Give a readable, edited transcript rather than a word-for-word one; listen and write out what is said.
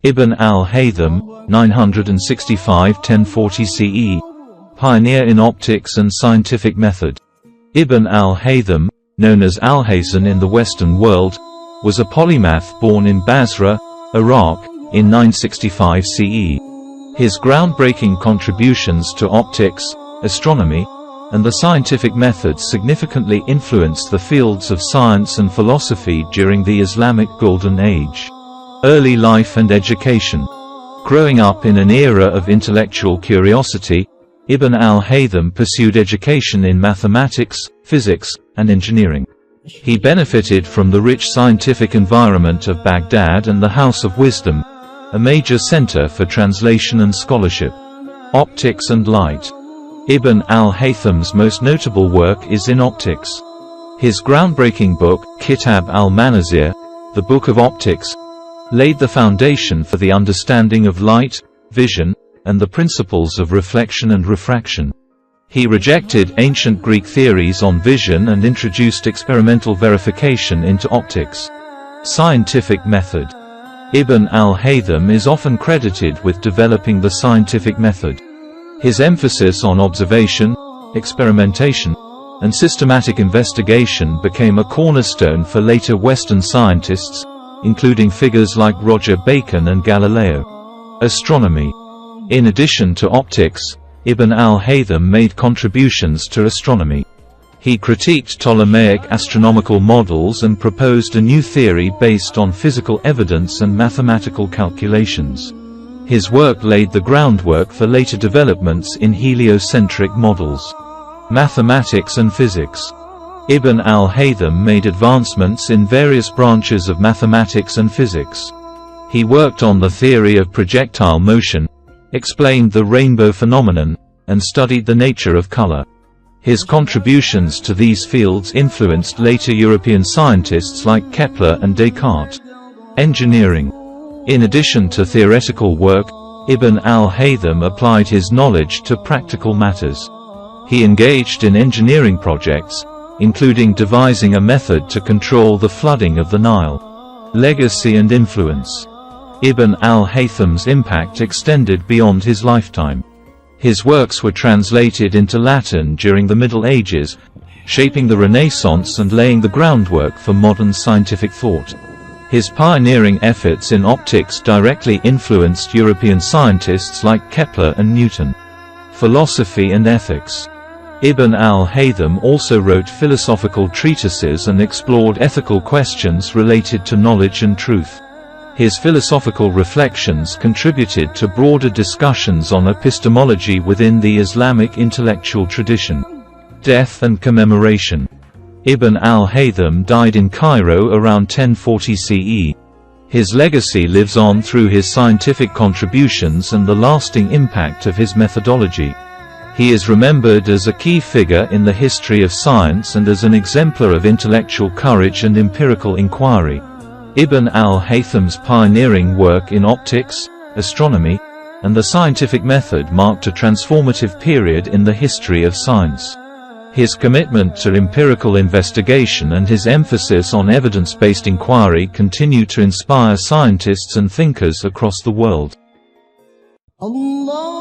Ibn al Haytham, 965–1040 CE, pioneer in optics and scientific method. Ibn al Haytham, known as Al-Hasan in the Western world, was a polymath born in Basra, Iraq, in 965 CE. His groundbreaking contributions to optics, astronomy, and the scientific method significantly influenced the fields of science and philosophy during the Islamic Golden Age. Early life and education. Growing up in an era of intellectual curiosity, Ibn al Haytham pursued education in mathematics, physics, and engineering. He benefited from the rich scientific environment of Baghdad and the House of Wisdom, a major center for translation and scholarship. Optics and light. Ibn al Haytham's most notable work is in optics. His groundbreaking book, Kitab al-Manazir, the Book of Optics, laid the foundation for the understanding of light, vision, and the principles of reflection and refraction. He rejected ancient Greek theories on vision and introduced experimental verification into optics. Scientific method. Ibn al Haytham is often credited with developing the scientific method. His emphasis on observation, experimentation, and systematic investigation became a cornerstone for later Western scientists, including figures like Roger Bacon and Galileo. Astronomy. In addition to optics, Ibn al Haytham made contributions to astronomy. He critiqued Ptolemaic astronomical models and proposed a new theory based on physical evidence and mathematical calculations. His work laid the groundwork for later developments in heliocentric models. Mathematics and physics. Ibn al Haytham made advancements in various branches of mathematics and physics. He worked on the theory of projectile motion, explained the rainbow phenomenon, and studied the nature of color. His contributions to these fields influenced later European scientists like Kepler and Descartes. Engineering. In addition to theoretical work, Ibn al Haytham applied his knowledge to practical matters. He engaged in engineering projects, including devising a method to control the flooding of the Nile. Legacy and influence. Ibn al Haytham's impact extended beyond his lifetime. His works were translated into Latin during the Middle Ages, shaping the Renaissance and laying the groundwork for modern scientific thought. His pioneering efforts in optics directly influenced European scientists like Kepler and Newton. Philosophy and ethics. Ibn al Haytham also wrote philosophical treatises and explored ethical questions related to knowledge and truth. His philosophical reflections contributed to broader discussions on epistemology within the Islamic intellectual tradition. Death and commemoration. Ibn al Haytham died in Cairo around 1040 CE. His legacy lives on through his scientific contributions and the lasting impact of his methodology. He is remembered as a key figure in the history of science and as an exemplar of intellectual courage and empirical inquiry. Ibn al Haytham's pioneering work in optics, astronomy, and the scientific method marked a transformative period in the history of science. His commitment to empirical investigation and his emphasis on evidence-based inquiry continue to inspire scientists and thinkers across the world. Allah